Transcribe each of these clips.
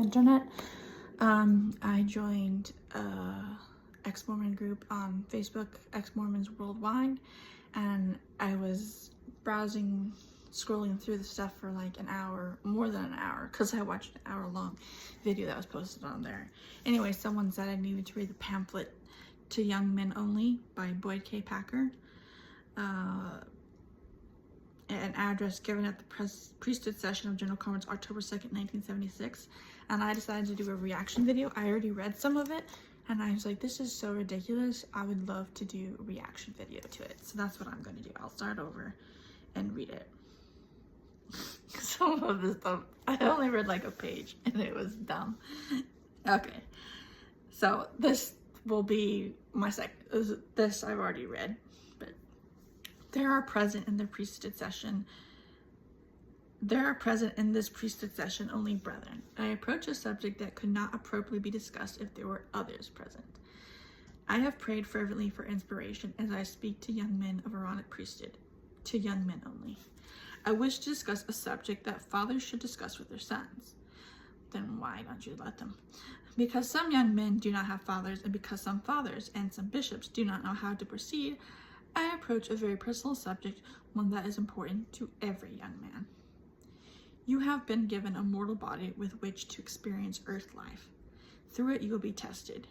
internet. I joined a ex-Mormon group on Facebook, Ex-Mormons Worldwide, and I was browsing, scrolling through the stuff for like an hour, more than an hour, because I watched an hour-long video that was posted on there. Anyway, someone said I needed to read the pamphlet To Young Men Only by Boyd K. Packer. An address given at the priesthood session of General Conference October 2nd, 1976, and I decided to do a reaction video. I already read some of it, and I was like, this is so ridiculous. I would love to do a reaction video to it. So that's what I'm going to do. I'll start over and read it. Some of this stuff, I only read like a page, and it was dumb. Okay, so this will be my second. This I've already read. There are present in this priesthood session only brethren. I approach a subject that could not appropriately be discussed if there were others present. I have prayed fervently for inspiration as I speak to young men of Aaronic priesthood, to young men only. I wish to discuss a subject that fathers should discuss with their sons. Then why don't you let them? Because some young men do not have fathers, and because some fathers and some bishops do not know how to proceed, I approach a very personal subject, one that is important to every young man. You have been given a mortal body with which to experience earth life. Through it you will be tested.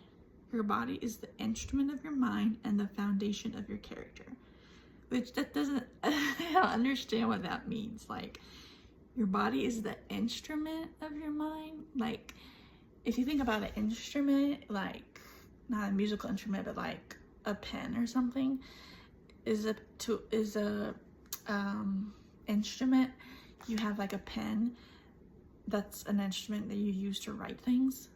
Your body is the instrument of your mind and the foundation of your character. Which that doesn't, I don't understand what that means. Like, your body is the instrument of your mind? Like, if you think about an instrument, like, not a musical instrument, but like a pen or something, is a instrument. You have like a pen, that's an instrument that you use to write things.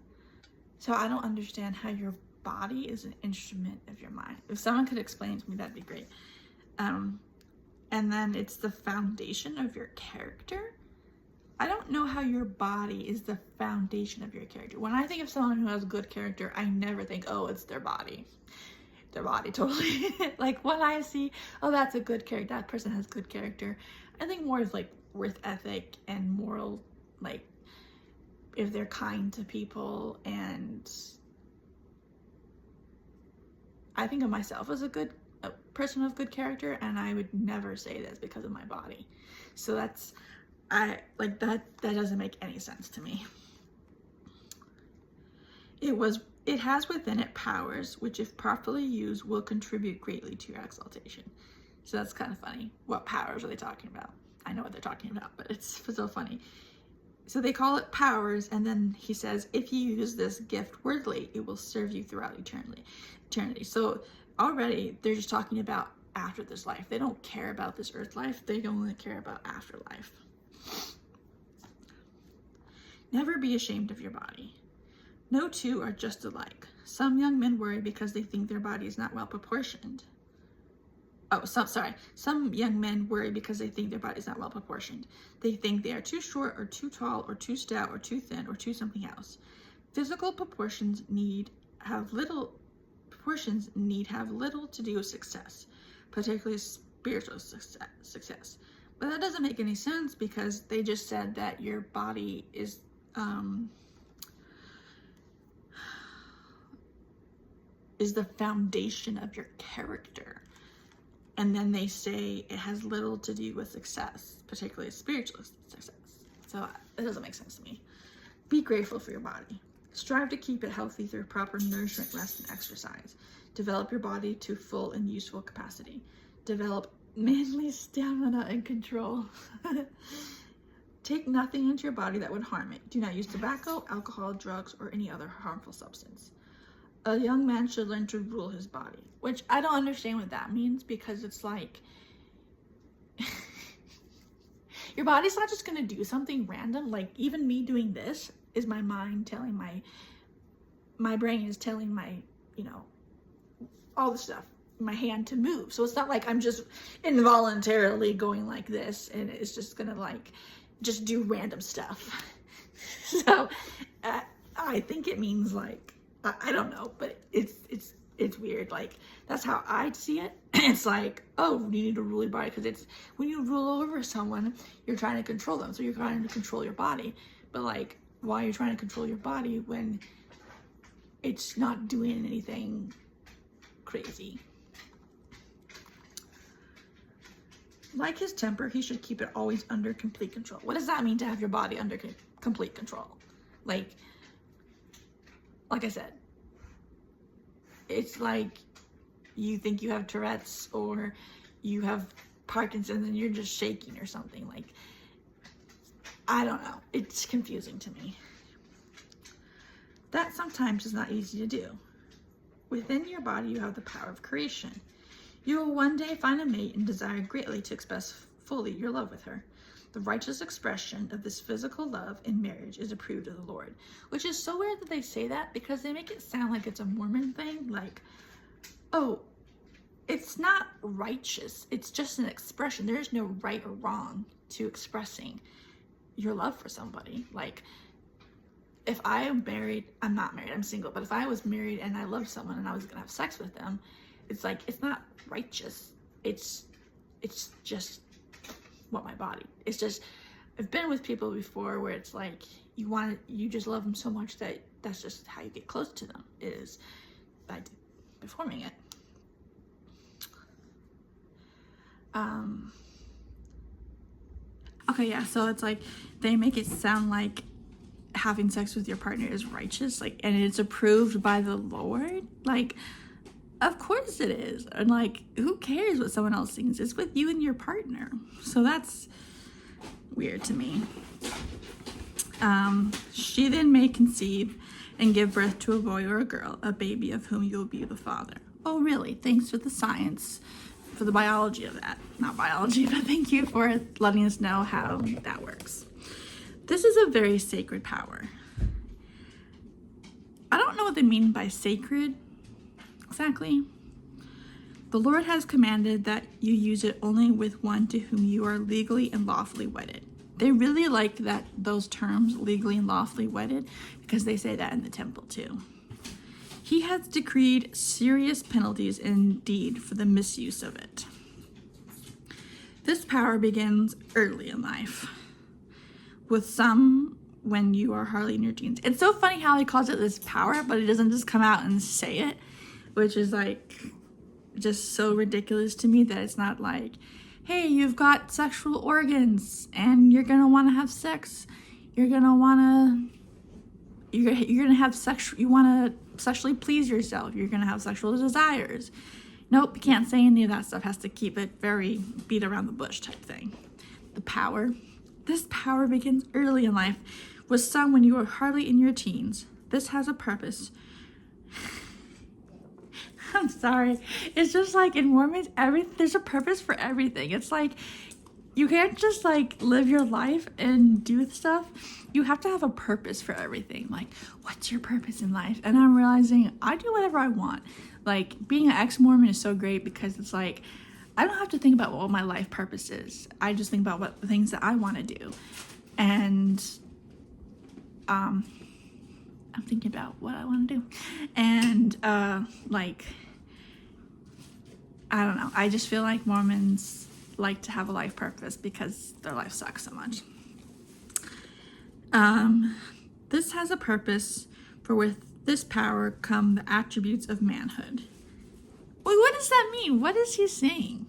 So I don't understand how your body is an instrument of your mind. If someone could explain to me, that'd be great. And then it's the foundation of your character. I don't know how your body is the foundation of your character. When I think of someone who has good character, I never think, oh, it's their body. Their body, totally. Like, when I see, oh, that's a good character, that person has good character, I think more of like worth ethic and moral, like if they're kind to people. And I think of myself as a person of good character, and I would never say this because of my body. So that doesn't make any sense to me. It has within it powers which, if properly used, will contribute greatly to your exaltation. So that's kind of funny. What powers are they talking about? I know what they're talking about, but it's so funny. So they call it powers, and then he says, if you use this gift worthily, it will serve you throughout eternity. So already they're just talking about after this life. They don't care about this earth life. They only care about afterlife. Never be ashamed of your body. No two are just alike. Some young men worry because they think their body is not well proportioned. Some young men worry because they think their body is not well proportioned. They think they are too short or too tall or too stout or too thin or too something else. Physical proportions need have little to do with success, particularly spiritual success. But that doesn't make any sense, because they just said that your body is the foundation of your character. And then they say it has little to do with success, particularly spiritual success. So it doesn't make sense to me. Be grateful for your body. Strive to keep it healthy through proper nourishment, rest, and exercise. Develop your body to full and useful capacity. Develop manly stamina and control. Take nothing into your body that would harm it. Do not use tobacco, alcohol, drugs, or any other harmful substance. A young man should learn to rule his body, which I don't understand what that means, because it's like, your body's not just going to do something random. Like, even me doing this is my mind telling my brain is telling my, all the stuff, my hand to move. So it's not like I'm just involuntarily going like this and it's just going to like just do random stuff. So I think it means like, I don't know, but it's weird. Like, that's how I see it. It's like, oh, you need to rule your body, because it's when you rule over someone, you're trying to control them, so you're trying to control your body. But like, why you're trying to control your body when it's not doing anything crazy. Like his temper, he should keep it always under complete control. What does that mean, to have your body under complete control? Like I said, it's like you think you have Tourette's or you have Parkinson's and you're just shaking or something. Like, I don't know. It's confusing to me. That sometimes is not easy to do. Within your body, you have the power of creation. You will one day find a mate and desire greatly to express fully your love with her. The righteous expression of this physical love in marriage is approved of the Lord. Which is so weird that they say that, because they make it sound like it's a Mormon thing. Like, oh, it's not righteous. It's just an expression. There is no right or wrong to expressing your love for somebody. Like, if I am married, I'm not married, I'm single, but if I was married and I loved someone and I was gonna have sex with them, it's like, it's not righteous. It's just what my body. It's just, I've been with people before where it's like, you just love them so much that that's just how you get close to them, is by performing it. Okay, yeah, so it's like, they make it sound like having sex with your partner is righteous, like, and it's approved by the Lord. Like, of course it is. And like, who cares what someone else thinks? It's with you and your partner. So that's weird to me. She then may conceive and give birth to a boy or a girl, a baby of whom you will be the father. Oh, really? Thanks for the science, for the biology of that. Not biology, but thank you for letting us know how that works. This is a very sacred power. I don't know what they mean by sacred exactly. The Lord has commanded that you use it only with one to whom you are legally and lawfully wedded. They really like those terms, legally and lawfully wedded, because they say that in the temple too. He has decreed serious penalties indeed for the misuse of it. This power begins early in life, with some when you are hardly in your teens. It's so funny how he calls it this power, but he doesn't just come out and say it, which is like just so ridiculous to me, that it's not like, hey, you've got sexual organs and you're gonna want to have sex. You're gonna have sex. You want to sexually please yourself. You're gonna have sexual desires. Nope, you can't say any of that stuff. Has to keep it very beat around the bush type thing. The power. This power begins early in life, with some when you are hardly in your teens. This has a purpose. I'm sorry. It's just like in Mormons, there's a purpose for everything. It's like, you can't just like live your life and do stuff. You have to have a purpose for everything. Like, what's your purpose in life? And I'm realizing I do whatever I want. Like, being an ex-Mormon is so great, because it's like, I don't have to think about what my life purpose is. I just think about what the things that I want to do. And I'm thinking about what I want to do. And like, I don't know. I just feel like Mormons like to have a life purpose because their life sucks so much. This has a purpose, for with this power come the attributes of manhood. Wait, what does that mean? What is he saying?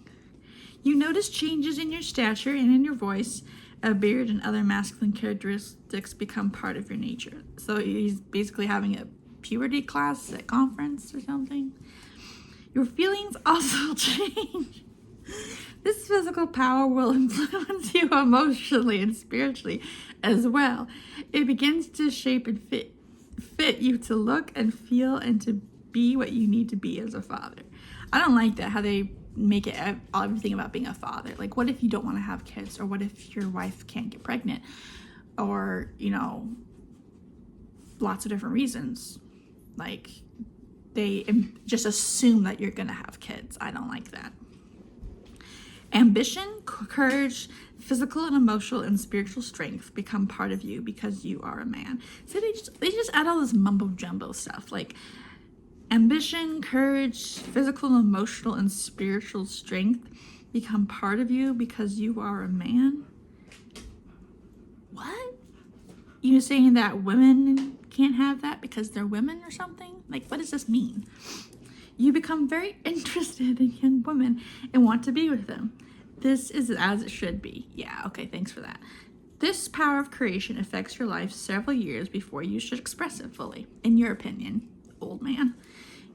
You notice changes in your stature and in your voice. A beard and other masculine characteristics become part of your nature. So he's basically having a puberty class at conference or something. Your feelings also change. This physical power will influence you emotionally and spiritually as well. It begins to shape and fit you to look and feel and to be what you need to be as a father. I don't like that, how they make it everything about being a father. Like, what if you don't want to have kids? Or what if your wife can't get pregnant? Or, lots of different reasons. Like, they just assume that you're going to have kids. I don't like that. Ambition, courage, physical and emotional and spiritual strength become part of you because you are a man. So they just add all this mumbo jumbo stuff. Like, ambition, courage, physical, emotional, and spiritual strength become part of you because you are a man. What? you saying that women can't have that because they're women or something? Like, what does this mean? You become very interested in young women and want to be with them. This is as it should be. Yeah, okay, thanks for that. This power of creation affects your life several years before you should express it fully. In your opinion, old man,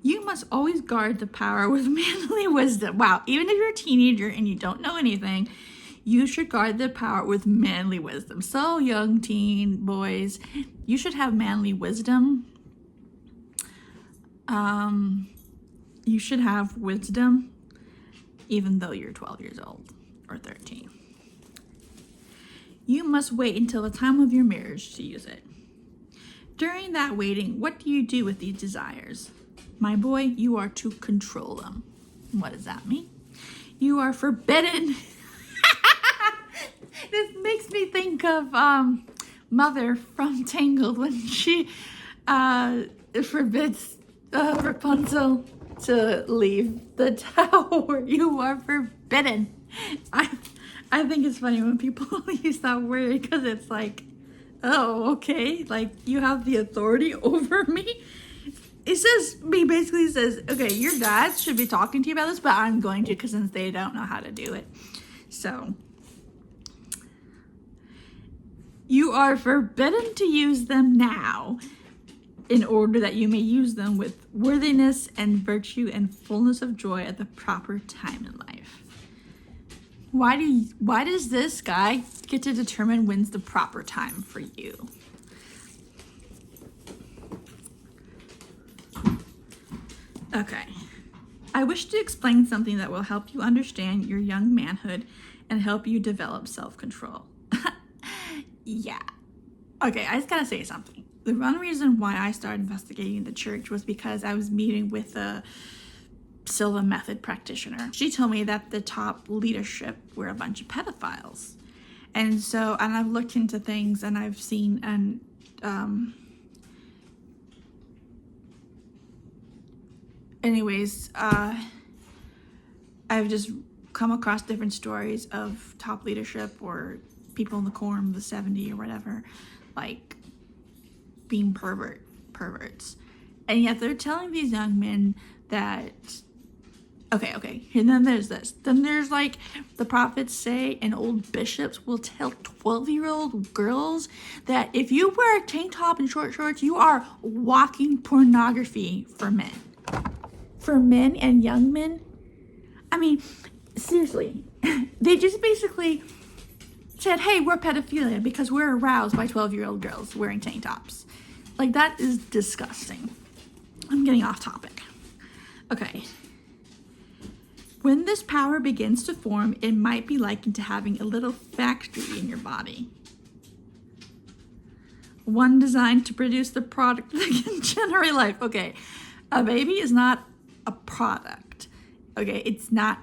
you must always guard the power with manly wisdom. Wow, even if you're a teenager and you don't know anything, you should guard the power with manly wisdom. So, young teen boys, you should have manly wisdom. You should have wisdom even though you're 12 years old or 13. You must wait until the time of your marriage to use it. During that waiting, what do you do with these desires? My boy, you are to control them. What does that mean? You are forbidden. This makes me think of Mother from Tangled when she forbids Rapunzel to leave the tower. You are forbidden. I think it's funny when people use that word because it's like, oh, okay, like you have the authority over me. He basically says, okay, your dad should be talking to you about this, but I'm going to because since they don't know how to do it. So, you are forbidden to use them now in order that you may use them with worthiness and virtue and fullness of joy at the proper time in life. Why does this guy get to determine when's the proper time for you? Okay. I wish to explain something that will help you understand your young manhood and help you develop self-control. Yeah. Okay, I just gotta say something. The one reason why I started investigating the church was because I was meeting with a Silva Method practitioner. She told me that the top leadership were a bunch of pedophiles. And I've looked into things and I've seen I've just come across different stories of top leadership or people in the quorum of the 70 or whatever, like being perverts. And yet they're telling these young men that, okay, and then there's this. Then there's like the prophets say and old bishops will tell 12-year-old girls that if you wear a tank top and short shorts, you are walking pornography for men. For men and young men. I mean, seriously, they just basically said, hey, we're pedophilia because we're aroused by 12-year-old girls wearing tank tops. Like, that is disgusting. I'm getting off topic. Okay. When this power begins to form, it might be likened to having a little factory in your body. One designed to produce the product that can generate life. Okay, a baby is not a product. Okay, it's not.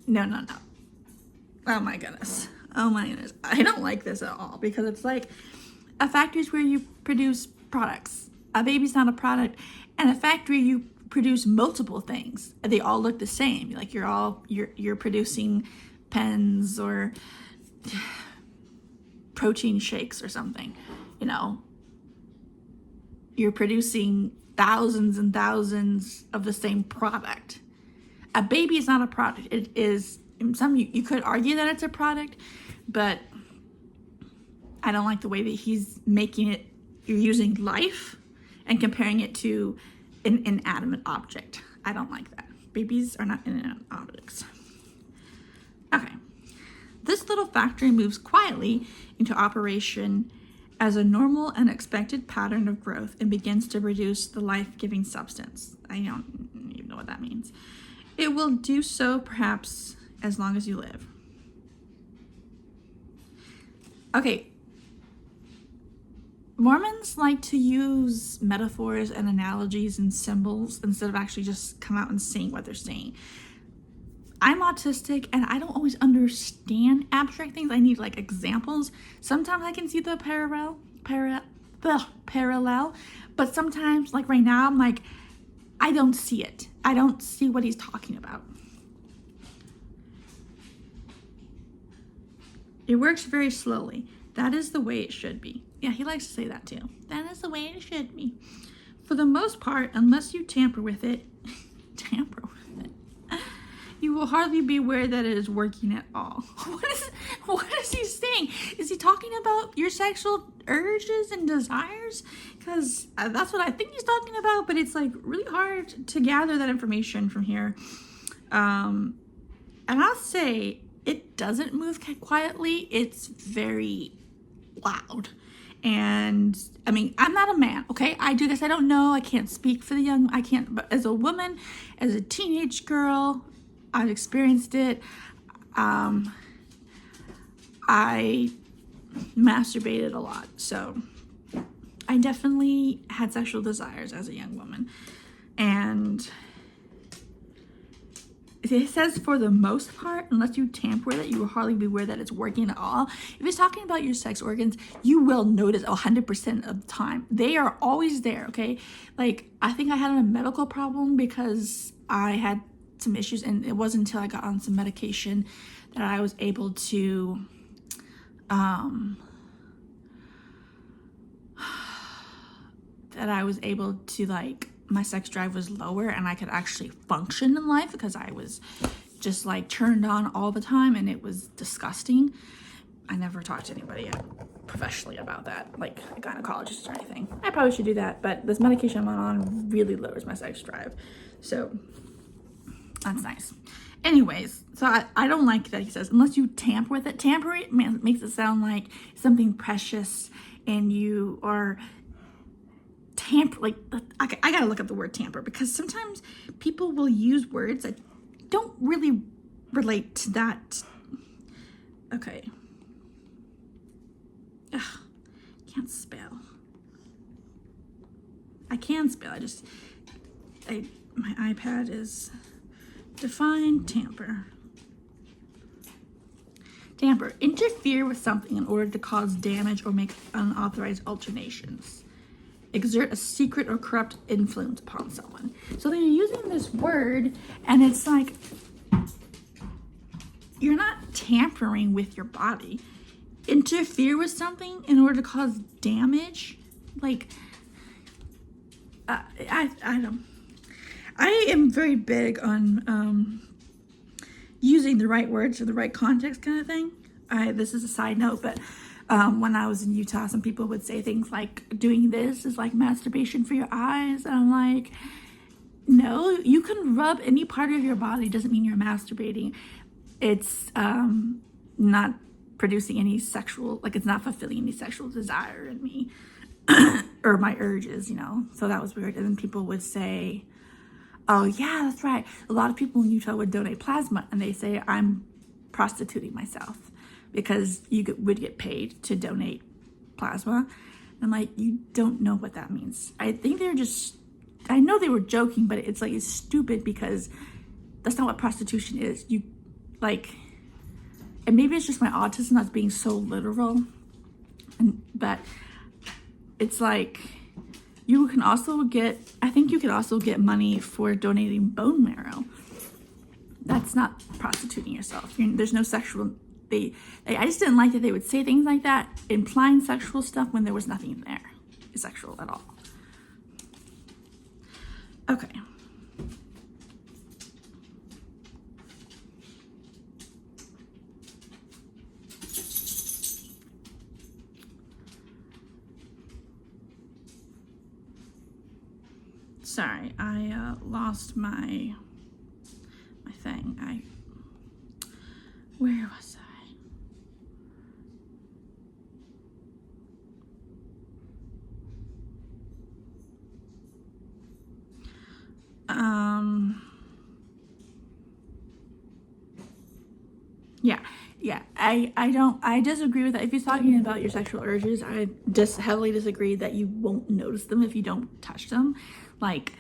No. Oh my goodness. I don't like this at all because it's like a factory is where you produce products. A baby's not a product. And a factory, you produce multiple things. They all look the same. Like you're producing pens or protein shakes or something. You know, you're producing thousands and thousands of the same product. A baby is not a product. It is, you could argue that it's a product, but I don't like the way that he's making it. You're using life and comparing it to an inanimate object. I don't like that. Babies are not inanimate objects. Okay. This little factory moves quietly into operation as a normal and expected pattern of growth and begins to produce the life-giving substance. I don't even know what that means. It will do so perhaps as long as you live. Okay. Mormons like to use metaphors and analogies and symbols instead of actually just come out and saying what they're saying. I'm autistic and I don't always understand abstract things. I need like examples. Sometimes I can see the parallel, but sometimes like right now I'm like, I don't see it. I don't see what he's talking about. It works very slowly. That is the way it should be. Yeah, he likes to say that too. That is the way it should be. For the most part, unless you tamper with it, you will hardly be aware that it is working at all. What is he saying? Is he talking about your sexual urges and desires? Because that's what I think he's talking about, but it's like really hard to gather that information from here. And I'll say it doesn't move quietly. It's very loud. And I mean, I'm not a man, okay? I do this. I don't know. I can't speak for the young. I can't, but as a woman, as a teenage girl, I've experienced it. I masturbated a lot. So I definitely had sexual desires as a young woman. And it says for the most part, unless you tamper with it, you will hardly be aware that it's working at all. If it's talking about your sex organs, you will notice 100% of the time. They are always there, okay? Like, I think I had a medical problem because I had some issues, and it wasn't until I got on some medication that I was able to like, my sex drive was lower and I could actually function in life, because I was just like turned on all the time and it was disgusting. I never talked to anybody professionally about that, like a gynecologist or anything. I probably should do that, but this medication I'm on really lowers my sex drive. So that's nice. Anyways, so I don't like that he says, unless you tamper with it. Tamper it makes it sound like something precious and you are tamper, like, I gotta look up the word tamper, because sometimes people will use words that don't really relate to that. Okay. Ugh, can't spell. I can spell, my iPad is define tamper. Tamper, interfere with something in order to cause damage or make unauthorized alterations. Exert a secret or corrupt influence upon someone. So they're using this word, and it's like, you're not tampering with your body. Interfere with something in order to cause damage? Like, I am very big on using the right words for the right context kind of thing. This is a side note, but when I was in Utah, some people would say things like, doing this is like masturbation for your eyes. And I'm like, no, you can rub any part of your body. Doesn't mean you're masturbating. It's not producing any sexual, like, it's not fulfilling any sexual desire in me or my urges, you know. So that was weird. And then people would say, oh yeah, that's right, a lot of people in Utah would donate plasma, and they say I'm prostituting myself because you would get paid to donate plasma. I'm like, you don't know what that means. I think I know they were joking, but it's like, it's stupid, because that's not what prostitution is. You, like, and maybe it's just my autism that's being so literal, but it's like, you can also get, I think you could also get money for donating bone marrow. That's not prostituting yourself. There's no sexual, I just didn't like that they would say things like that, implying sexual stuff when there was nothing there sexual at all. Okay. Sorry, I lost my thing. Where was I? Yeah. I disagree with that. If he's talking about your sexual urges, I just heavily disagree that you won't notice them if you don't touch them. Like,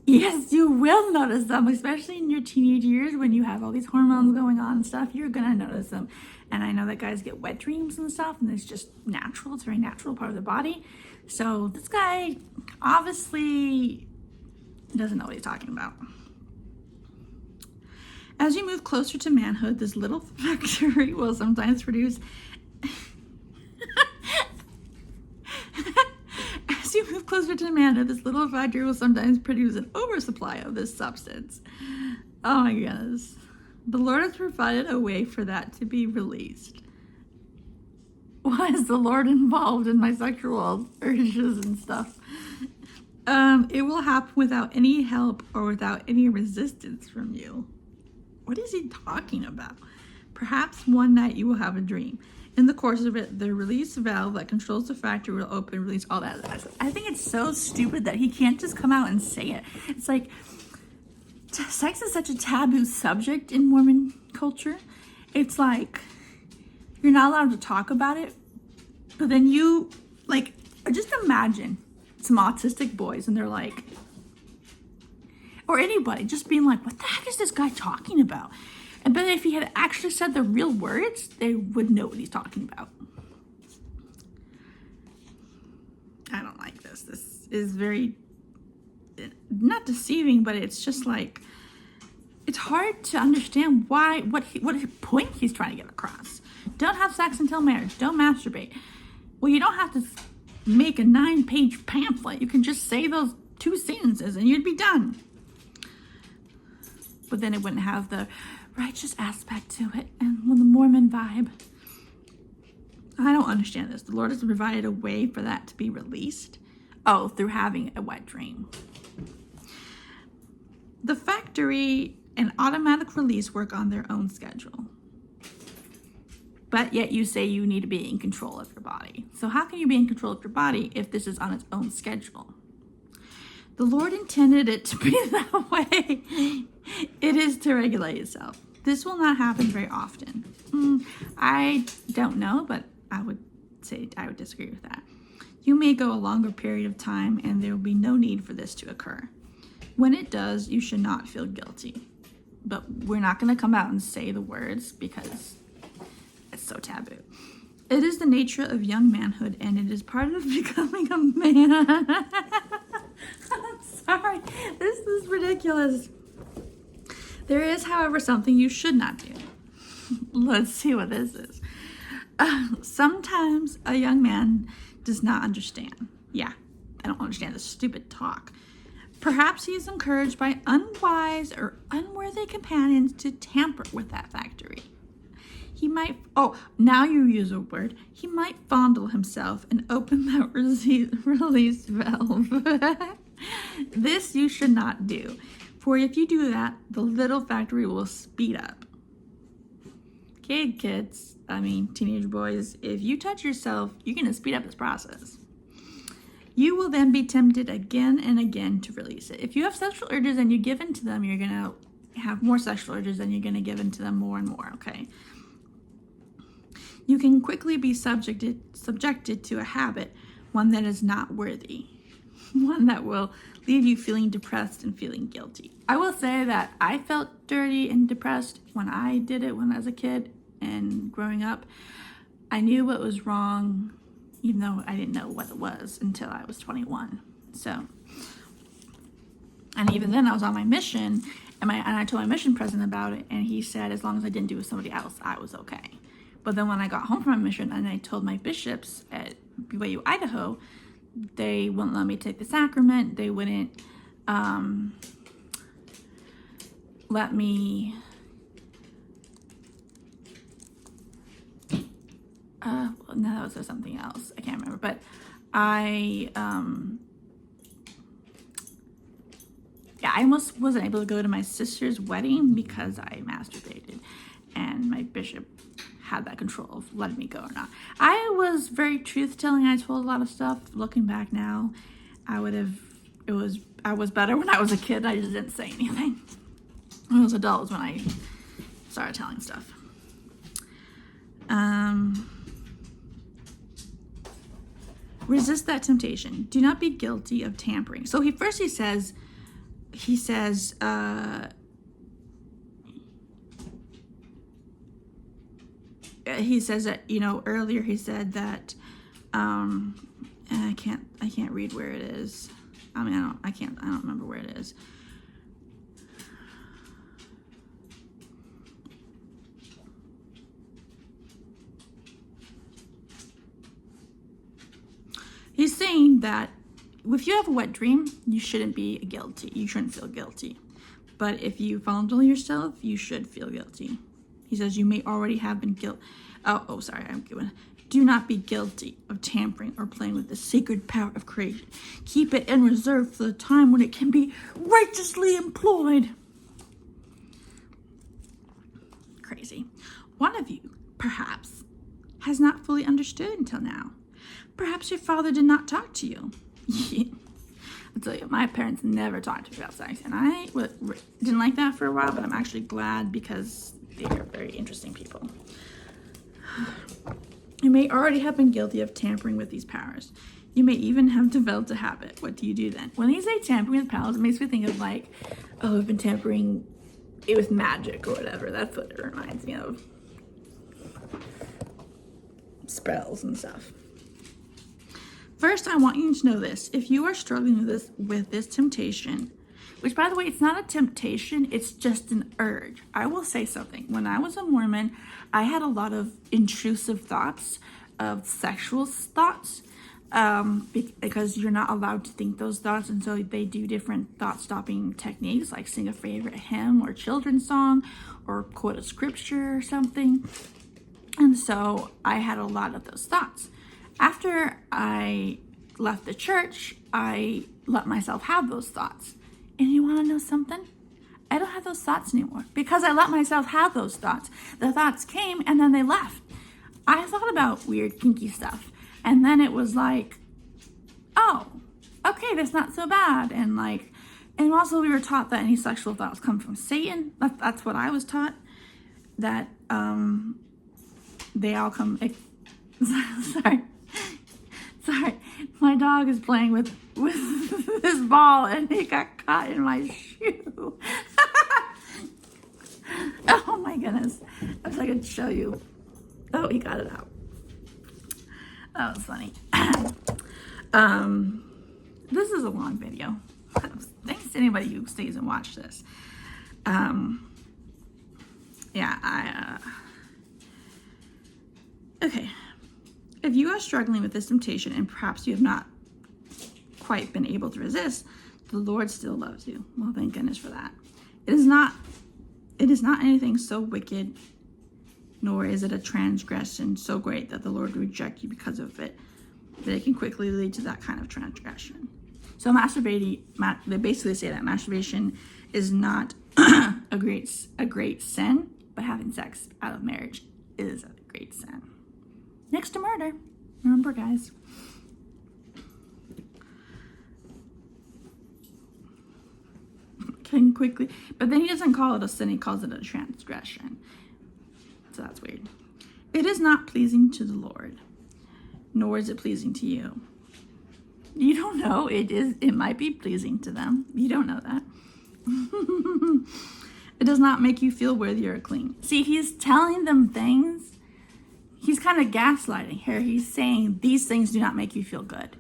yes, you will notice them, especially in your teenage years when you have all these hormones going on and stuff. You're gonna notice them. And I know that guys get wet dreams and stuff, and it's just natural. It's a very natural part of the body. So this guy obviously doesn't know what he's talking about. As you move closer to manhood, this little factory will sometimes produce closer to manhood, this little factory will sometimes produce an oversupply of this substance. Oh my goodness. The Lord has provided a way for that to be released. Why is the Lord involved in my sexual urges and stuff? It will happen without any help or without any resistance from you. What is he talking about? Perhaps one night you will have a dream. In the course of it, the release valve that controls the factory will open and release all that. I think it's so stupid that he can't just come out and say it. It's like, sex is such a taboo subject in Mormon culture. It's like, you're not allowed to talk about it. But then you, like, just imagine some autistic boys and they're like, or anybody just being like, what the heck is this guy talking about? And but if he had actually said the real words, they would know what he's talking about. I don't like this. This is very, not deceiving, but it's just like, it's hard to understand what point he's trying to get across. Don't have sex until marriage. Don't masturbate. Well, you don't have to make a 9-page pamphlet. You can just say those 2 sentences and you'd be done. But then it wouldn't have the righteous aspect to it and the Mormon vibe. I don't understand this. The Lord has provided a way for that to be released. Oh, through having a wet dream. The factory and automatic release work on their own schedule. But yet you say you need to be in control of your body. So how can you be in control of your body if this is on its own schedule? The Lord intended it to be that way. It is to regulate itself. This will not happen very often. I don't know, but I would disagree with that. You may go a longer period of time and there will be no need for this to occur. When it does, you should not feel guilty. But we're not going to come out and say the words because it's so taboo. It is the nature of young manhood and it is part of becoming a man. I'm sorry. This is ridiculous. There is, however, something you should not do. Let's see what this is. Sometimes a young man does not understand. Yeah, I don't understand this stupid talk. Perhaps he is encouraged by unwise or unworthy companions to tamper with that factory. He might, now you use a word, he might fondle himself and open that release valve. This you should not do. For if you do that, the little factory will speed up. Okay, kids, teenage boys, if you touch yourself, you're going to speed up this process. You will then be tempted again and again to release it. If you have sexual urges and you give in to them, you're going to have more sexual urges and you're going to give in to them more and more, okay? You can quickly be subjected to a habit, one that is not worthy, one that will leave you feeling depressed and feeling guilty. I will say that I felt dirty and depressed when I did it when I was a kid and growing up. I knew what was wrong, even though I didn't know what it was until I was 21. So, and even then I was on my mission and I told my mission president about it and he said as long as I didn't do it with somebody else, I was okay. But then when I got home from my mission and I told my bishops at BYU, Idaho, they wouldn't let me take the sacrament. They wouldn't let me no, that was something else. I can't remember. But I almost wasn't able to go to my sister's wedding because I masturbated. And my bishop had that control of letting me go or not. I was very truth-telling. I told a lot of stuff. Looking back now, I was better when I was a kid. I just didn't say anything. When I was adult was when I started telling stuff. Resist that temptation. Do not be guilty of tampering. So he says, that, earlier he said that, and I can't read where it is. I don't remember where it is. He's saying that if you have a wet dream, you shouldn't be guilty. You shouldn't feel guilty. But if you fondle yourself, you should feel guilty. He says you may already have been do not be guilty of tampering or playing with the sacred power of creation. Keep it in reserve for the time when it can be righteously employed. Crazy. One of you, perhaps, has not fully understood until now. Perhaps your father did not talk to you. I'll tell you, my parents never talked to me about sex, and I didn't like that for a while, but I'm actually glad because they are very interesting people. You may already have been guilty of tampering with these powers. You may even have developed a habit. What do you do then? When they say tampering with powers, it makes me think of like, oh, I've been tampering it with magic or whatever. That's what it reminds me of. Spells and stuff. First, I want you to know this. If you are struggling with this temptation, which, by the way, it's not a temptation, it's just an urge. I will say something. When I was a Mormon, I had a lot of intrusive thoughts, of sexual thoughts, because you're not allowed to think those thoughts, and so they do different thought-stopping techniques, like sing a favorite hymn or children's song, or quote a scripture or something. And so I had a lot of those thoughts. After I left the church, I let myself have those thoughts. And you want to know something? I don't have those thoughts anymore because I let myself have those thoughts. The thoughts came and then they left. I thought about weird, kinky stuff. And then it was like, oh, okay, that's not so bad. And also we were taught that any sexual thoughts come from Satan. That's what I was taught. That they all come, Sorry, my dog is playing with this ball and it got caught in my shoe. Oh my goodness. I wish I could show you. Oh, he got it out. That was funny. This is a long video. Thanks to anybody who stays and watches this. Okay. If you are struggling with this temptation and perhaps you have not quite been able to resist, the Lord still loves you. Well, thank goodness for that. It is not anything so wicked, nor is it a transgression so great that the Lord would reject you because of it, that it can quickly lead to that kind of transgression. So they basically say that masturbation is not a great sin, but having sex out of marriage is a great sin. Next to murder. Remember, guys. Can quickly, but then he doesn't call it a sin, he calls it a transgression. So that's weird. It is not pleasing to the Lord, nor is it pleasing to you. You don't know. It might be pleasing to them. You don't know that. It does not make you feel worthy or clean. See, he's telling them things. He's kind of gaslighting here. He's saying these things do not make you feel good.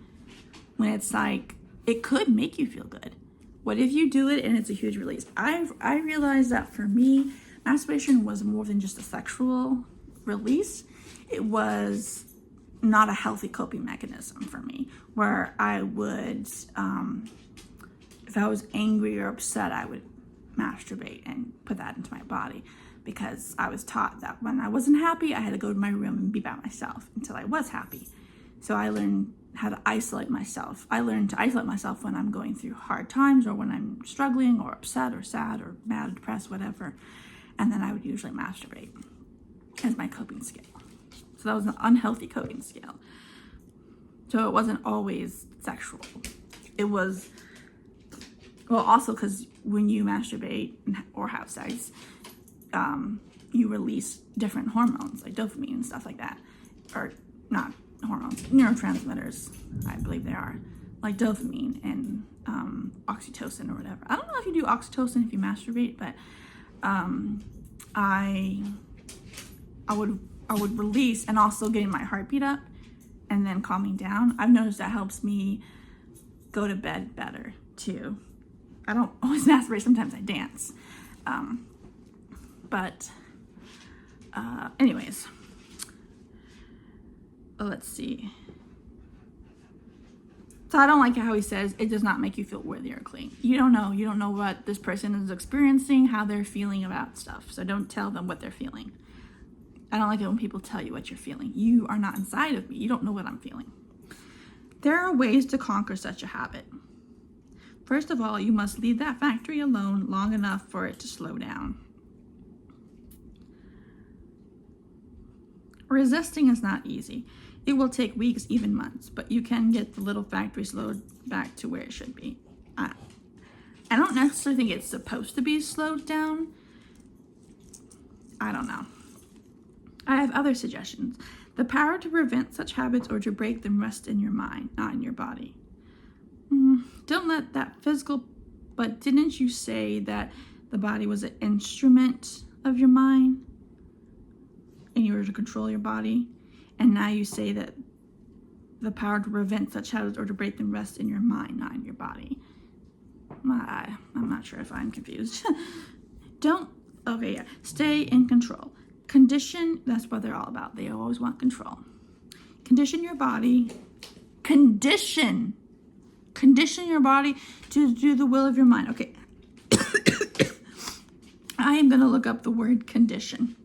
When it's like, it could make you feel good. What if you do it and it's a huge release? I realized that for me, masturbation was more than just a sexual release. It was not a healthy coping mechanism for me, where I would, if I was angry or upset, I would masturbate and put that into my body. Because I was taught that when I wasn't happy, I had to go to my room and be by myself until I was happy. So I learned how to isolate myself. I learned to isolate myself when I'm going through hard times or when I'm struggling or upset or sad or mad, depressed, whatever. And then I would usually masturbate as my coping skill. So that was an unhealthy coping skill. So it wasn't always sexual. It was, well, also because when you masturbate or have sex, you release different hormones like dopamine and stuff like that, or not hormones, neurotransmitters, I believe they are, like dopamine and oxytocin or whatever. I don't know if you do oxytocin if you masturbate, but I would release, and also getting my heartbeat up and then calming down. I've noticed that helps me go to bed better too. I don't always masturbate, sometimes I dance. Anyways, let's see. So I don't like how he says it does not make you feel worthy or clean. You don't know what this person is experiencing, how they're feeling about stuff. So don't tell them what they're feeling. I don't like it when people tell you what you're feeling. You are not inside of me. You don't know what I'm feeling. There are ways to conquer such a habit. First of all, you must leave that factory alone long enough for it to slow down. Resisting is not easy. It will take weeks, even months, but you can get the little factory slowed back to where it should be. I don't necessarily think it's supposed to be slowed down. I don't know. I have other suggestions. The power to prevent such habits or to break them rests in your mind, not in your body. Don't let that physical, but didn't you say that the body was an instrument of your mind and you were to control your body? And now you say that the power to prevent such habits or to break them rests in your mind, not in your body. I'm not sure if I'm confused. Stay in control. Condition, that's what they're all about. They always want control. Condition your body. Condition your body to do the will of your mind. Okay. I am going to look up the word condition.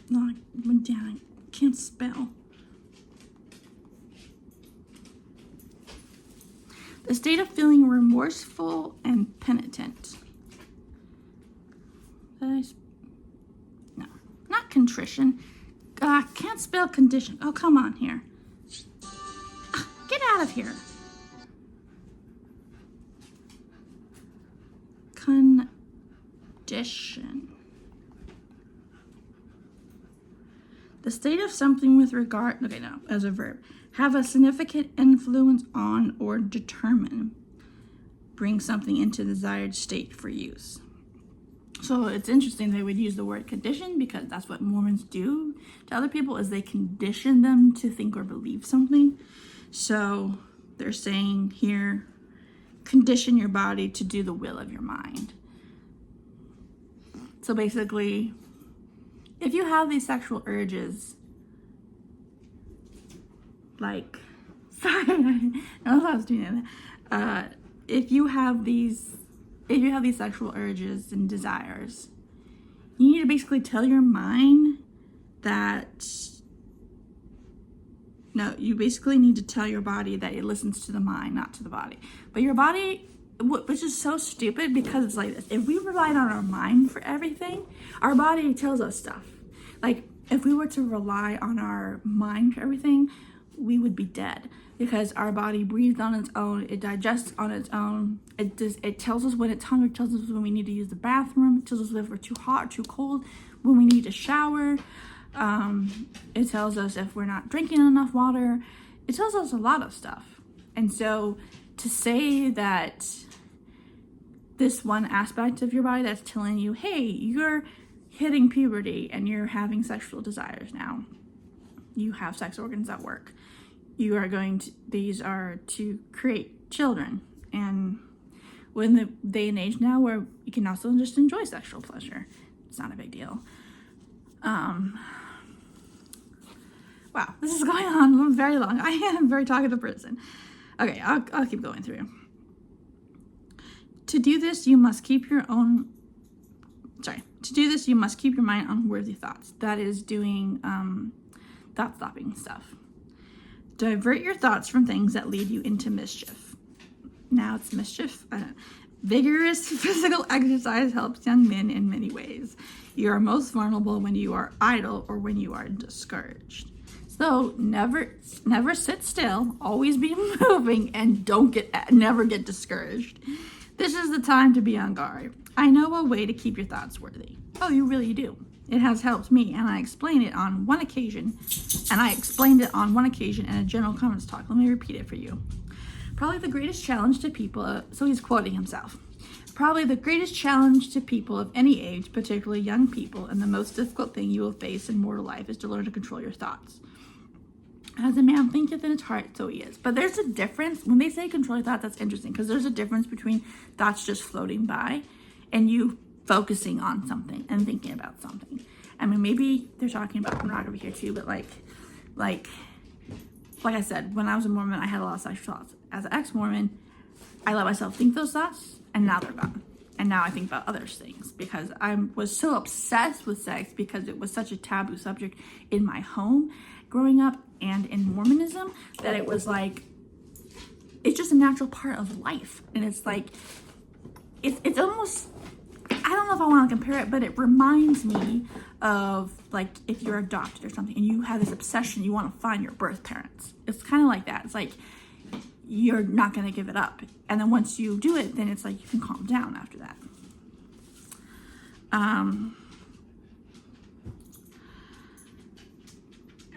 No, I went down. I can't spell. The state of feeling remorseful and penitent. No, not contrition. Can't spell condition. Oh, come on here. Get out of here. Condition. The state of something with regard, as a verb, have a significant influence on or determine, bring something into the desired state for use. So it's interesting they would use the word condition because that's what Mormons do to other people, is they condition them to think or believe something. So they're saying here, condition your body to do the will of your mind. So basically, if you have these sexual urges, sorry, I don't know if I was doing that. If you have these sexual urges and desires, you need to basically tell your mind that, you basically need to tell your body that it listens to the mind, not to the body. But your body, which is so stupid because it's like this. If we relied on our mind for everything, our body tells us stuff. Like, if we were to rely on our mind for everything, we would be dead because our body breathes on its own. It digests on its own. It tells us when it's hungry. It tells us when we need to use the bathroom. It tells us if we're too hot or too cold, when we need to shower. It tells us if we're not drinking enough water. It tells us a lot of stuff. And so to say that this one aspect of your body that's telling you, hey, you're hitting puberty and you're having sexual desires now. You have sex organs that work. These are to create children. And we're in the day and age now where you can also just enjoy sexual pleasure. It's not a big deal. Wow, this is going on very long. I am a very talkative person. Okay, I'll keep going through. To do this, you must keep your mind on worthy thoughts. That is doing thought-stopping stuff. Divert your thoughts from things that lead you into mischief. Now it's mischief. Vigorous physical exercise helps young men in many ways. You are most vulnerable when you are idle or when you are discouraged. So never sit still. Always be moving and never get discouraged. This is the time to be on guard. I know a way to keep your thoughts worthy. Oh, you really do. It has helped me, and I explained it on one occasion. in a general comments talk. Let me repeat it for you. Probably the greatest challenge to people, so he's quoting himself. Probably the greatest challenge to people of any age, particularly young people, and the most difficult thing you will face in mortal life is to learn to control your thoughts. As a man thinketh in his heart, so he is. But there's a difference. When they say control your thoughts, that's interesting because there's a difference between thoughts just floating by and you focusing on something and thinking about something. I mean, maybe they're talking about pornography here too, but like I said, when I was a Mormon, I had a lot of sexual thoughts. As an ex-Mormon, I let myself think those thoughts, and now they're gone. And now I think about other things because I was so obsessed with sex because it was such a taboo subject in my home growing up and in Mormonism that it was like, it's just a natural part of life. And it's like, it's almost, I don't know if I want to compare it, but it reminds me of like if you're adopted or something and you have this obsession, you want to find your birth parents. It's kind of like that. It's like, you're not going to give it up. And then once you do it, then it's like you can calm down after that.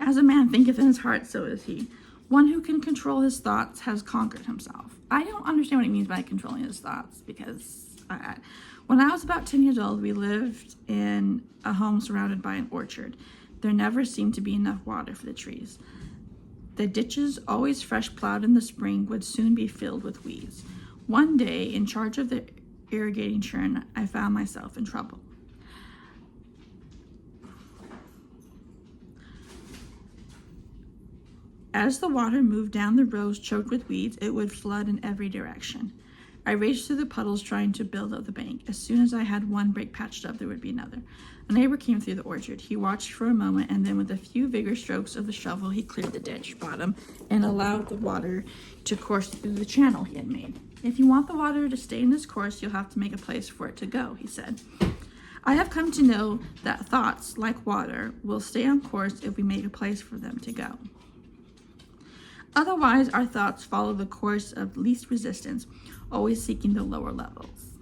As a man thinketh in his heart, so is he. One who can control his thoughts has conquered himself. I don't understand what he means by controlling his thoughts because when I was about 10 years old, we lived in a home surrounded by an orchard. There never seemed to be enough water for the trees. The ditches, always fresh plowed in the spring, would soon be filled with weeds. One day, in charge of the irrigating churn, I found myself in trouble. As the water moved down the rows choked with weeds, it would flood in every direction. I raced through the puddles trying to build up the bank. As soon as I had one break patched up, there would be another. A neighbor came through the orchard. He watched for a moment, and then with a few vigorous strokes of the shovel, he cleared the ditch bottom and allowed the water to course through the channel he had made. If you want the water to stay in this course, you'll have to make a place for it to go, he said. I have come to know that thoughts, like water, will stay on course if we make a place for them to go. Otherwise, our thoughts follow the course of least resistance, always seeking the lower levels.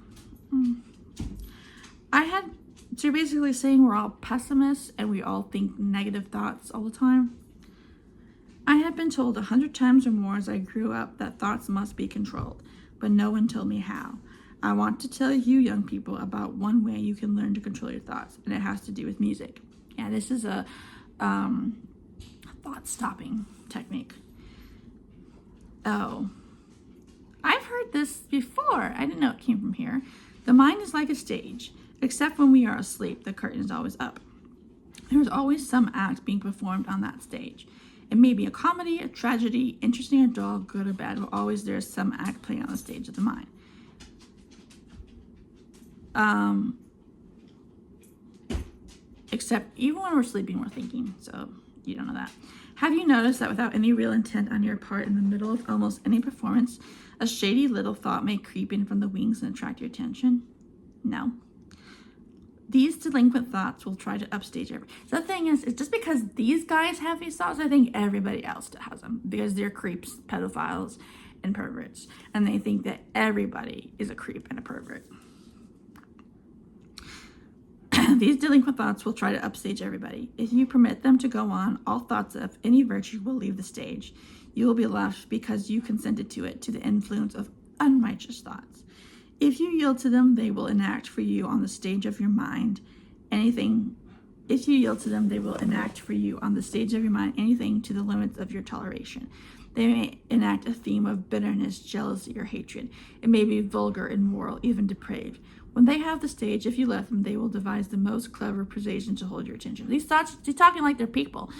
So you're basically saying we're all pessimists and we all think negative thoughts all the time? I have been told 100 times or more as I grew up that thoughts must be controlled, but no one told me how. I want to tell you young people about one way you can learn to control your thoughts, and it has to do with music. Yeah, this is a thought-stopping technique. Oh, I've heard this before. I didn't know it came from here. The mind is like a stage. Except when we are asleep, the curtain is always up. There is always some act being performed on that stage. It may be a comedy, a tragedy, interesting or dull, good or bad, but always there is some act playing on the stage of the mind. Except even when we're sleeping, we're thinking, so you don't know that. Have you noticed that without any real intent on your part, in the middle of almost any performance, a shady little thought may creep in from the wings and attract your attention? No. These delinquent thoughts will try to upstage every. The thing is, it's just because these guys have these thoughts, I think everybody else has them because they're creeps, pedophiles, and perverts, and they think that everybody is a creep and a pervert. These delinquent thoughts will try to upstage everybody. If you permit them to go on, all thoughts of any virtue will leave the stage. You will be left because you consented to it, to the influence of unrighteous thoughts. If you yield to them, they will enact for you on the stage of your mind anything. If you yield to them, they will enact for you on the stage of your mind anything to the limits of your toleration. They may enact a theme of bitterness, jealousy, or hatred. It may be vulgar, immoral, even depraved. When they have the stage, if you let them, they will devise the most clever persuasion to hold your attention. These thoughts, they're talking like they're people.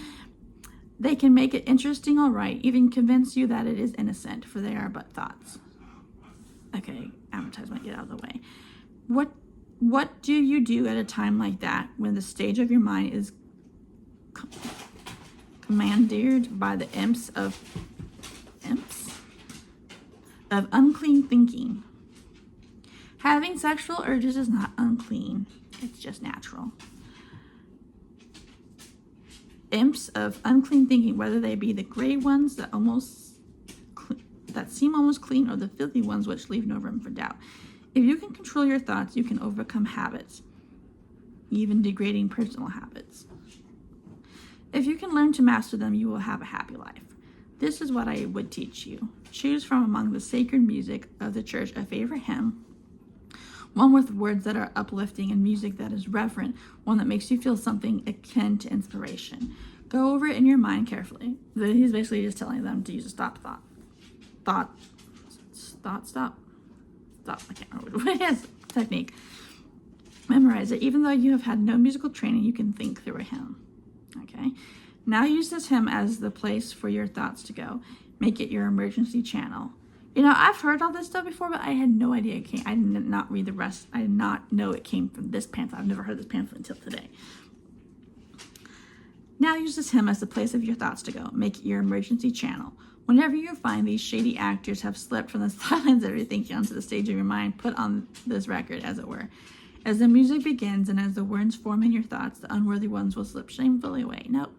They can make it interesting, all right, even convince you that it is innocent, for they are but thoughts. Okay, advertisement, get out of the way. What do you do at a time like that when the stage of your mind is commandeered by the imps of unclean thinking? Having sexual urges is not unclean. It's just natural. Imps of unclean thinking, whether they be the gray ones that seem almost clean, or the filthy ones which leave no room for doubt. If you can control your thoughts, you can overcome habits, even degrading personal habits. If you can learn to master them, you will have a happy life. This is what I would teach you. Choose from among the sacred music of the church a favorite hymn, one with words that are uplifting and music that is reverent, one that makes you feel something akin to inspiration. Go over it in your mind carefully. He's basically just telling them to use a stop. I can't remember what it is. Technique. Memorize it. Even though you have had no musical training, you can think through a hymn. Okay. Now use this hymn as the place for your thoughts to go. Make it your emergency channel. I've heard all this stuff before, but I had no idea it came. I did not read the rest. I did not know it came from this pamphlet. I've never heard this pamphlet until today. Now use this hymn as the place of your thoughts to go. Make it your emergency channel. Whenever you find these shady actors have slipped from the silence of your thinking onto the stage of your mind, put on this record, as it were. As the music begins and as the words form in your thoughts, the unworthy ones will slip shamefully away. Nope.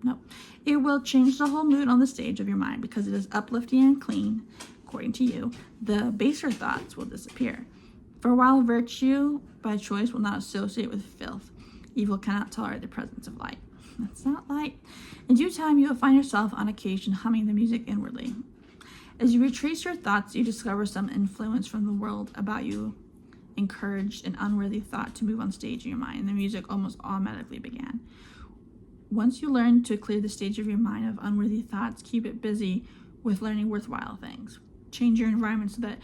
It will change the whole mood on the stage of your mind because it is uplifting and clean, according to you. The baser thoughts will disappear. For while virtue, by choice, will not associate with filth, evil cannot tolerate the presence of light. That's not light. In due time, you will find yourself on occasion humming the music inwardly. As you retrace your thoughts, you discover some influence from the world about you encouraged an unworthy thought to move on stage in your mind, and the music almost automatically began. Once you learn to clear the stage of your mind of unworthy thoughts, keep it busy with learning worthwhile things. Change your environment so that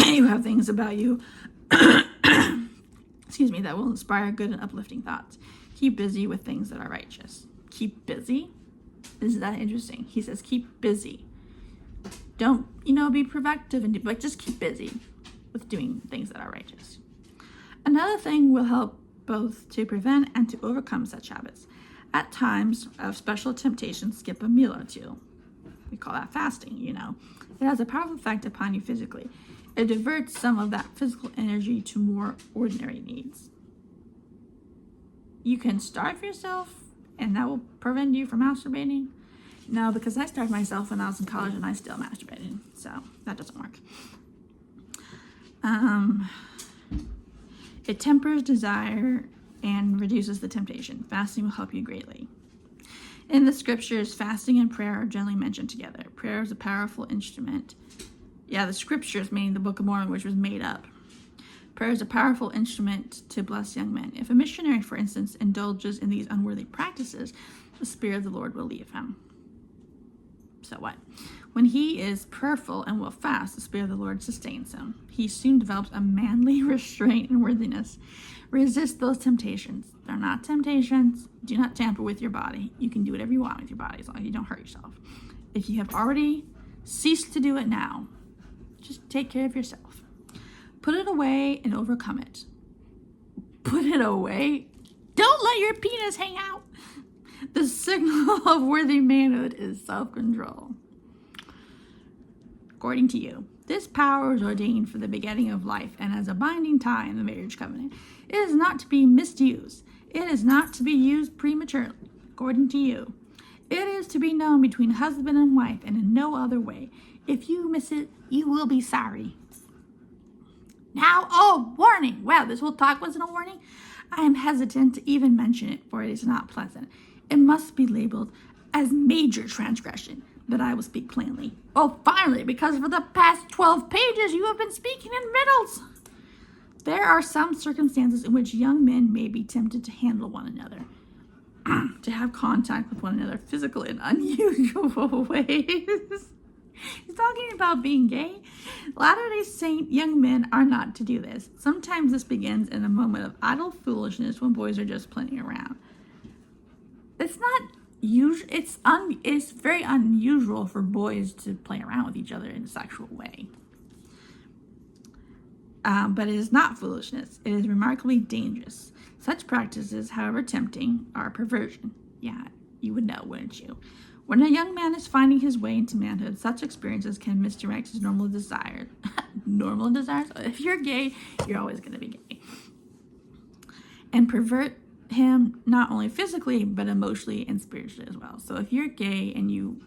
you have things about you that will inspire good and uplifting thoughts. Keep busy with things that are righteous. Keep busy? Isn't that interesting? He says keep busy. Don't, be productive, but just keep busy with doing things that are righteous. Another thing will help both to prevent and to overcome such habits. At times of special temptation, skip a meal or two. We call that fasting, It has a powerful effect upon you physically. It diverts some of that physical energy to more ordinary needs. You can starve yourself, and that will prevent you from masturbating. No, because I starved myself when I was in college, and I still masturbated, so that doesn't work. It tempers desire and reduces the temptation. Fasting will help you greatly. In the scriptures, fasting and prayer are generally mentioned together. Prayer is a powerful instrument. Yeah, the scriptures, meaning the Book of Mormon, which was made up. Prayer is a powerful instrument to bless young men. If a missionary, for instance, indulges in these unworthy practices, the Spirit of the Lord will leave him. So what? When he is prayerful and will fast, the Spirit of the Lord sustains him. He soon develops a manly restraint and worthiness. Resist those temptations. They're not temptations. Do not tamper with your body. You can do whatever you want with your body as long as you don't hurt yourself. If you have already ceased to do it now, just take care of yourself. Put it away and overcome it. Put it away. Don't let your penis hang out. The signal of worthy manhood is self-control. According to you, this power is ordained for the begetting of life and as a binding tie in the marriage covenant. It is not to be misused. It is not to be used prematurely, according to you. It is to be known between husband and wife and in no other way. If you miss it, you will be sorry. Now, warning. Wow, this whole talk wasn't a warning. I am hesitant to even mention it, for it is not pleasant. It must be labeled as major transgression, that I will speak plainly. Oh, finally, because for the past 12 pages you have been speaking in riddles. There are some circumstances in which young men may be tempted to handle one another, to have contact with one another physical in unusual ways. He's talking about being gay. Latter-day Saint young men are not to do this. Sometimes this begins in a moment of idle foolishness when boys are just playing around. It's not usual. It's very unusual for boys to play around with each other in a sexual way. But it is not foolishness. It is remarkably dangerous. Such practices, however tempting, are perversion. Yeah, you would know, wouldn't you? When a young man is finding his way into manhood, such experiences can misdirect his normal desires. Normal desires? If you're gay, you're always going to be gay. And pervert him not only physically, but emotionally and spiritually as well. So if you're gay and you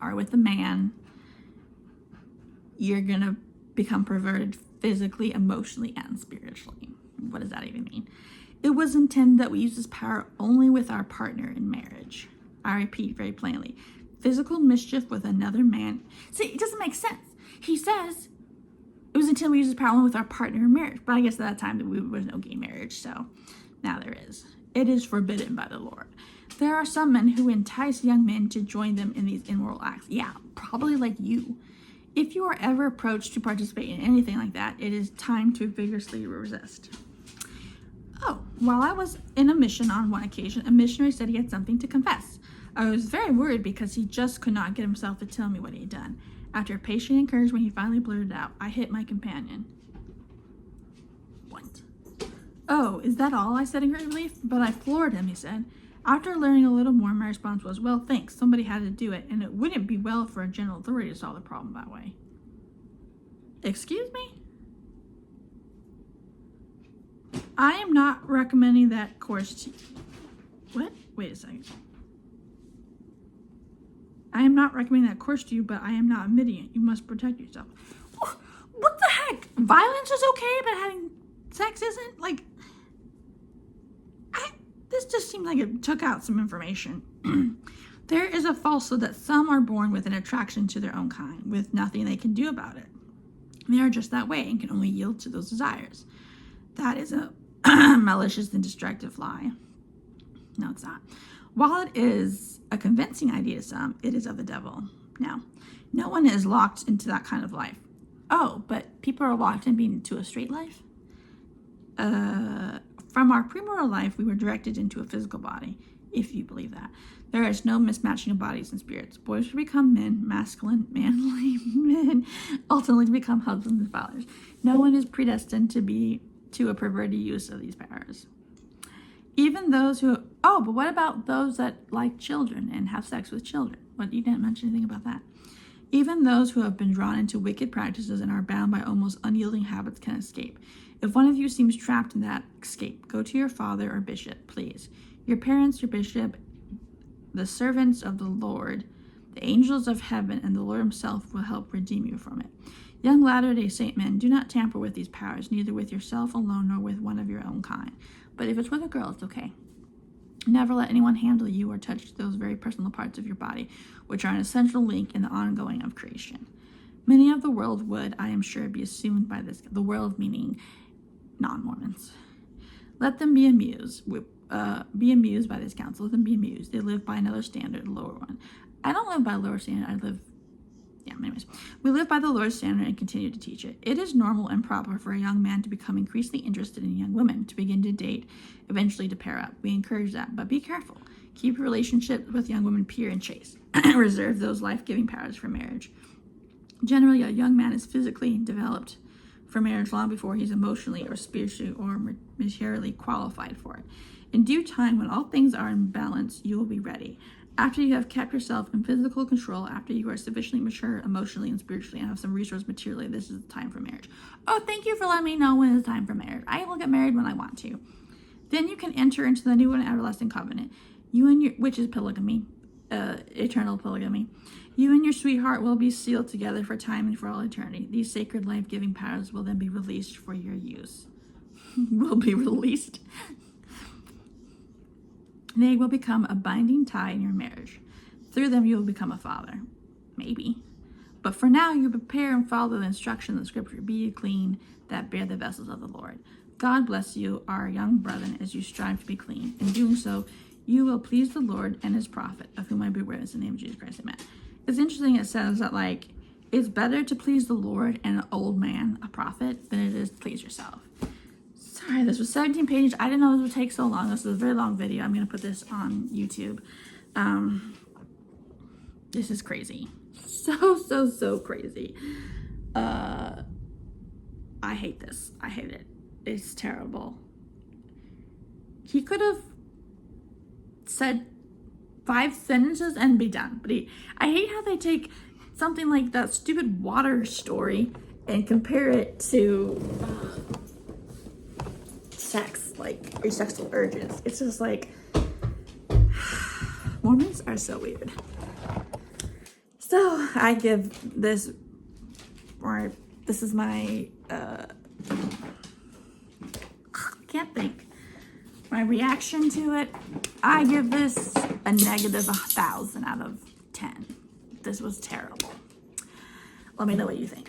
are with a man, you're going to become perverted physically, emotionally, and spiritually. What does that even mean? It was intended that we use this power only with our partner in marriage. I repeat very plainly, physical mischief with another man. See, it doesn't make sense. He says it was intended we use this power only with our partner in marriage. But I guess at that time there was no gay marriage, so now there is. It is forbidden by the Lord. There are some men who entice young men to join them in these immoral acts. Yeah, probably like you. If you are ever approached to participate in anything like that, it is time to vigorously resist. Oh, while I was in a mission on one occasion, a missionary said he had something to confess. I was very worried because he just could not get himself to tell me what he had done. After patient encouragement, he finally blurted out, "I hit my companion." What? "Oh, is that all?" I said in great relief. "But I floored him," he said. After learning a little more, my response was, "Well, thanks. Somebody had to do it, and it wouldn't be well for a general authority to solve the problem that way." Excuse me? I am not recommending that course to... What? Wait a second. I am not recommending that course to you, but I am not admitting it. You must protect yourself. What the heck? Violence is okay, but having sex isn't? Like, this just seems like it took out some information. There is a falsehood that some are born with an attraction to their own kind, with nothing they can do about it. They are just that way and can only yield to those desires. That is a malicious and destructive lie. No, it's not. While it is a convincing idea to some, it is of the devil. Now, no one is locked into that kind of life. Oh, but people are locked into a straight life? From our premortal life, we were directed into a physical body, if you believe that. There is no mismatching of bodies and spirits. Boys will become men, masculine, manly men, ultimately to become husbands and fathers. No one is predestined to a perverted use of these powers. Even those who... Oh, but what about those that like children and have sex with children? What, you didn't mention anything about that. Even those who have been drawn into wicked practices and are bound by almost unyielding habits can escape. If one of you seems trapped in that, escape. Go to your father or bishop, please. Your parents, your bishop, the servants of the Lord, the angels of heaven, and the Lord himself will help redeem you from it. Young Latter-day Saint men, do not tamper with these powers, neither with yourself alone nor with one of your own kind. But if it's with a girl, it's okay. Never let anyone handle you or touch those very personal parts of your body, which are an essential link in the ongoing of creation. Many of the world would, I am sure, be assumed by this, the world meaning non-Mormons. Let them be amused by this counsel. Let them be amused. They live by another standard, a lower one. I don't live by a lower standard. We live by the Lord's standard and continue to teach it. It is normal and proper for a young man to become increasingly interested in young women, to begin to date, eventually to pair up. We encourage that, but be careful. Keep your relationship with young women pure and chaste. Reserve those life-giving powers for marriage. Generally, a young man is physically developed for marriage long before he's emotionally or spiritually or materially qualified for it. In due time, when all things are in balance, you will be ready. After you have kept yourself in physical control, after you are sufficiently mature emotionally and spiritually and have some resource materially, this is the time for marriage. Oh, thank you for letting me know when it's time for marriage. I will get married when I want to. Then you can enter into the new and everlasting covenant. Which is polygamy, eternal polygamy. You and your sweetheart will be sealed together for time and for all eternity. These sacred life-giving powers will then be released for your use. Will be released. They will become a binding tie in your marriage. Through them, you will become a father. Maybe. But for now, you prepare and follow the instruction of the scripture. Be ye clean, that bear the vessels of the Lord. God bless you, our young brethren, as you strive to be clean. In doing so, you will please the Lord and his prophet, of whom I bear witness in the name of Jesus Christ. Amen. It's interesting, it says that, like, it's better to please the Lord and an old man, a prophet, than it is to please yourself. Sorry, this was 17 pages. I didn't know this would take so long. This is a very long video. I'm going to put this on YouTube. This is crazy. So crazy. I hate this. I hate it. It's terrible. He could have said 5 sentences and be done. But I hate how they take something like that stupid water story and compare it to sex, like your sexual urges. It's just like, Mormons are so weird. So I give this, or this is my, can't think. My reaction to it, I give this a negative 1,000 out of 10. This was terrible. Let me know what you think.